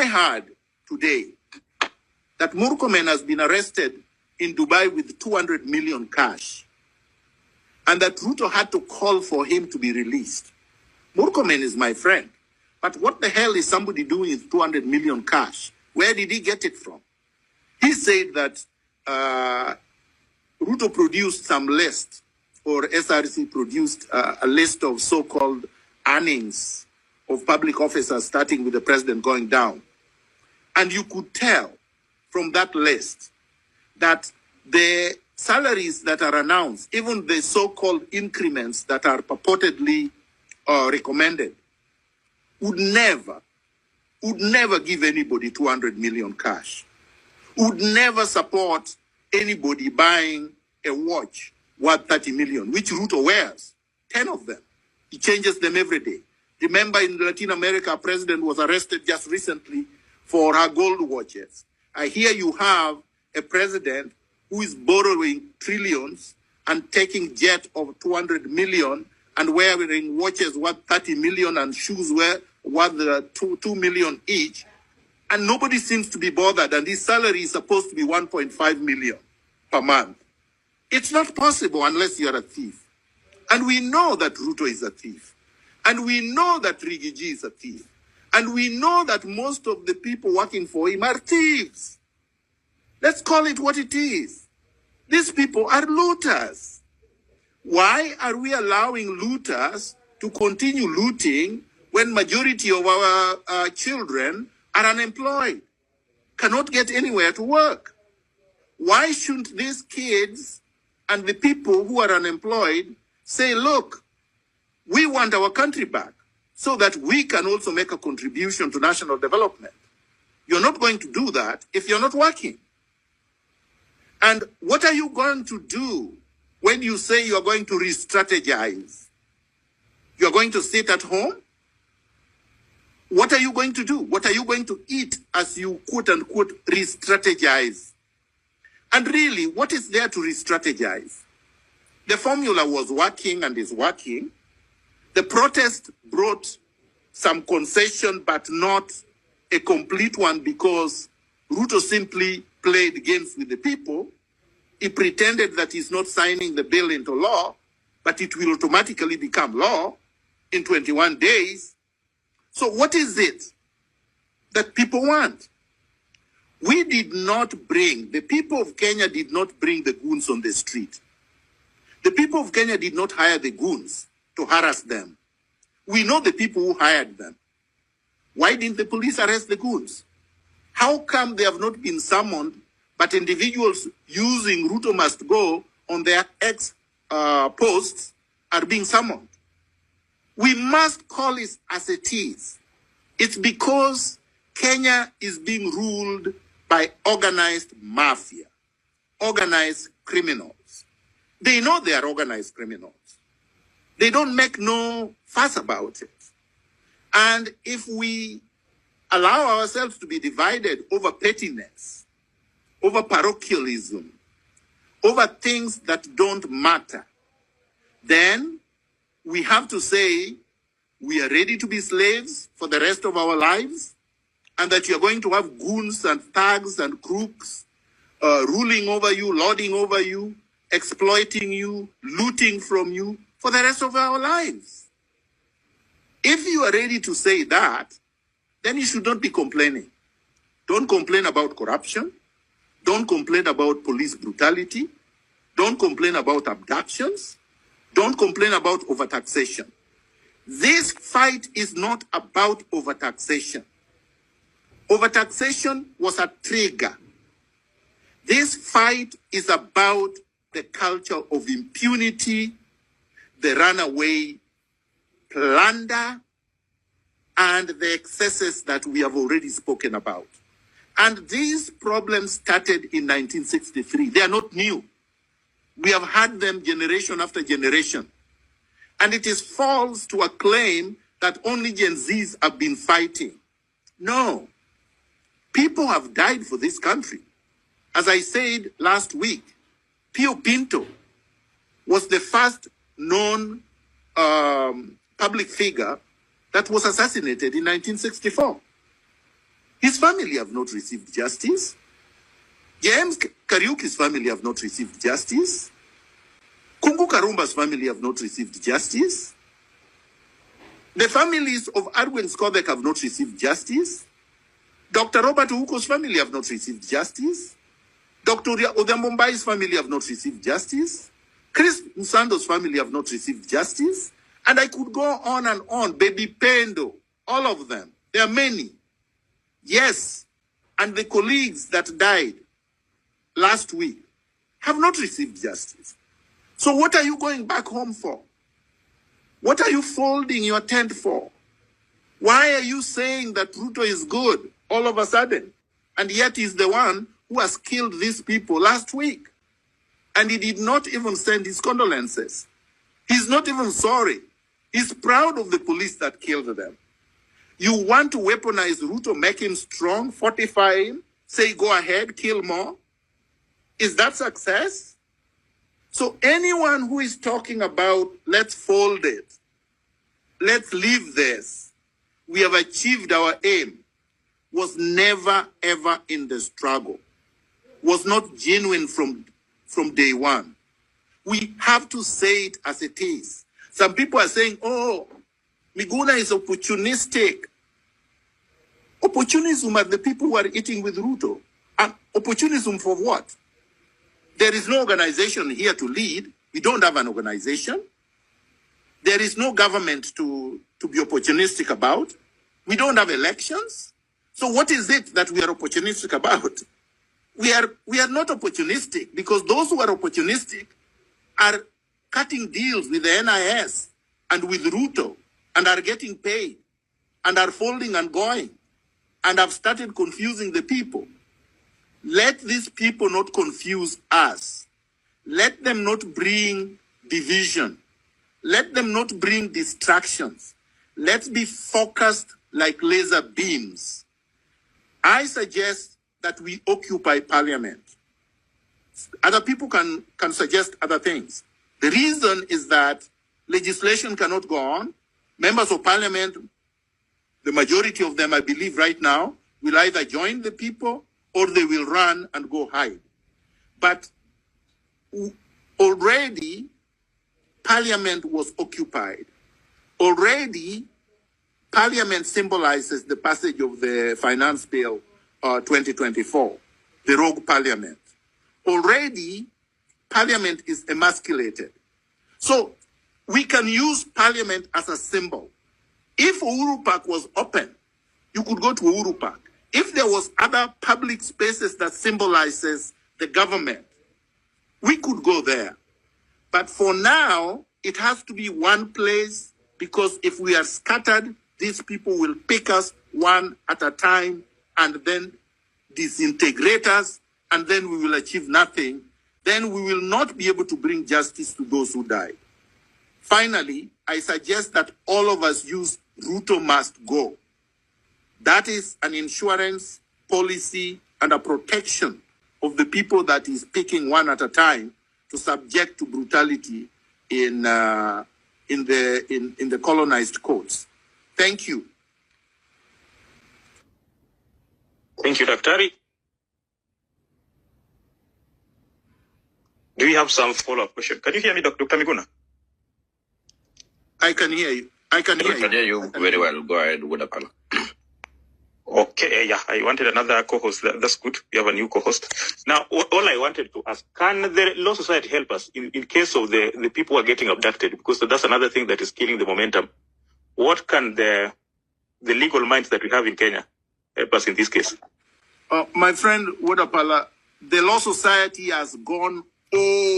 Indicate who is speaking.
Speaker 1: I heard today that Murkomen has been arrested in Dubai with 200 million cash, and that Ruto had to call for him to be released. Murkomen is my friend, but what the hell is somebody doing with 200 million cash? Where did he get it from? He said that Ruto produced some list, or SRC produced a list of so-called earnings of public officers, starting with the president going down. And you could tell from that list that the salaries that are announced, even the so-called increments that are purportedly recommended, would never give anybody 200 million cash, would never support anybody buying a watch worth 30 million, which Ruto wears, 10 of them. He changes them every day. Remember, in Latin America, a president was arrested just recently for her gold watches. I hear you have a president who is borrowing trillions and taking jet of 200 million and wearing watches worth 30 million and shoes worth 2 million each. And nobody seems to be bothered. And his salary is supposed to be 1.5 million per month. It's not possible unless you're a thief. And we know that Ruto is a thief. And we know that Rigiji is a thief. And we know that most of the people working for him are thieves. Let's call it what it is. These people are looters. Why are we allowing looters to continue looting when majority of our children are unemployed, cannot get anywhere to work? Why shouldn't these kids and the people who are unemployed say, look, we want our country back so that we can also make a contribution to national development? You're not going to do that if you're not working. And what are you going to do when you say you're going to re-strategize? You're going to sit at home? What are you going to do? What are you going to eat as you quote-unquote re-strategize? And really, what is there to re-strategize? The formula was working and is working. The protest brought some concession, but not a complete one, because Ruto simply played games with the people. He pretended that he's not signing the bill into law, but it will automatically become law in 21 days. So what is it that people want? We did not bring, the people of Kenya did not bring the goons on the street. The people of Kenya did not hire the goons to harass them. We know the people who hired them. Why didn't the police arrest the goons? How come they have not been summoned, but individuals using Ruto must go on their posts are being summoned? We must call it as it is. It's because Kenya is being ruled by organized mafia, organized criminals. They know they are organized criminals. They don't make no fuss about it. And if we allow ourselves to be divided over pettiness, over parochialism, over things that don't matter, then we have to say we are ready to be slaves for the rest of our lives, and that you're going to have goons and thugs and crooks ruling over you, lording over you, exploiting you, looting from you for the rest of our lives. If you are ready to say that, then you should not be complaining. Don't complain about corruption. Don't complain about police brutality. Don't complain about abductions. Don't complain about overtaxation. This fight is not about overtaxation. Overtaxation was a trigger. This fight is about the culture of impunity, the runaway plunder, and the excesses that we have already spoken about. And these problems started in 1963. They are not new. We have had them generation after generation. And it is false to acclaim that only Gen Zs have been fighting. No. People have died for this country. As I said last week, Pio Pinto was the first known public figure that was assassinated in 1964. His family have not received justice. James Kariuki's family have not received justice. Kungu Karumba's family have not received justice. The families of Arwen Skodek have not received justice. Dr. Robert Uko's family have not received justice. Dr. Odembombai's family have not received justice. Chris Musando's family have not received justice. And I could go on and on. Baby Pendo, all of them. There are many. Yes. And the colleagues that died last week have not received justice. So what are you going back home for? What are you folding your tent for? Why are you saying that Ruto is good all of a sudden? And yet he's the one who has killed these people last week. And he did not even send his condolences. He's not even sorry. He's proud of the police that killed them. You want to weaponize Ruto, make him strong, fortify him, say go ahead, kill more? Is that success? So anyone who is talking about let's fold it, let's leave this, we have achieved our aim, was never ever in the struggle, was not genuine from day one. We have to say it as it is. Some people are saying, oh, Miguna is opportunistic. Opportunism are the people who are eating with Ruto. And opportunism for what? There is no organization here to lead. We don't have an organization. There is no government to be opportunistic about. We don't have elections. So what is it that we are opportunistic about? We are not opportunistic, because those who are opportunistic are cutting deals with the NIS and with Ruto and are getting paid and are folding and going and have started confusing the people. Let these people not confuse us. Let them not bring division. Let them not bring distractions. Let's be focused like laser beams. I suggest that we occupy parliament. Other people can suggest other things. The reason is that legislation cannot go on. Members of parliament, the majority of them, I believe right now, will either join the people or they will run and go hide. But already, parliament was occupied. Already, parliament symbolizes the passage of the finance bill 2024, the rogue parliament. Already, parliament is emasculated. So, we can use parliament as a symbol. If Uhuru Park was open, you could go to Uhuru Park. If there was other public spaces that symbolizes the government, we could go there. But for now, it has to be one place, because if we are scattered, these people will pick us one at a time and then disintegrate us, and then we will achieve nothing. Then we will not be able to bring justice to those who died. Finally, I suggest that all of us use Ruto must go. That is an insurance policy and a protection of the people that is picking one at a time to subject to brutality in the colonized courts. Thank you.
Speaker 2: Thank you, Daktari. Do you have some follow-up question? Can you hear me, Dr. Miguna?
Speaker 1: I can hear you. I can hear
Speaker 3: you very well. Go ahead, Wodapala.
Speaker 2: Okay, yeah, I wanted another co-host. That's good. We have a new co-host. Now, all I wanted to ask, can the Law Society help us in case of the people who are getting abducted? Because that's another thing that is killing the momentum. What can the legal minds that we have in Kenya help us in this case?
Speaker 1: My friend Wodapala, the Law Society has gone all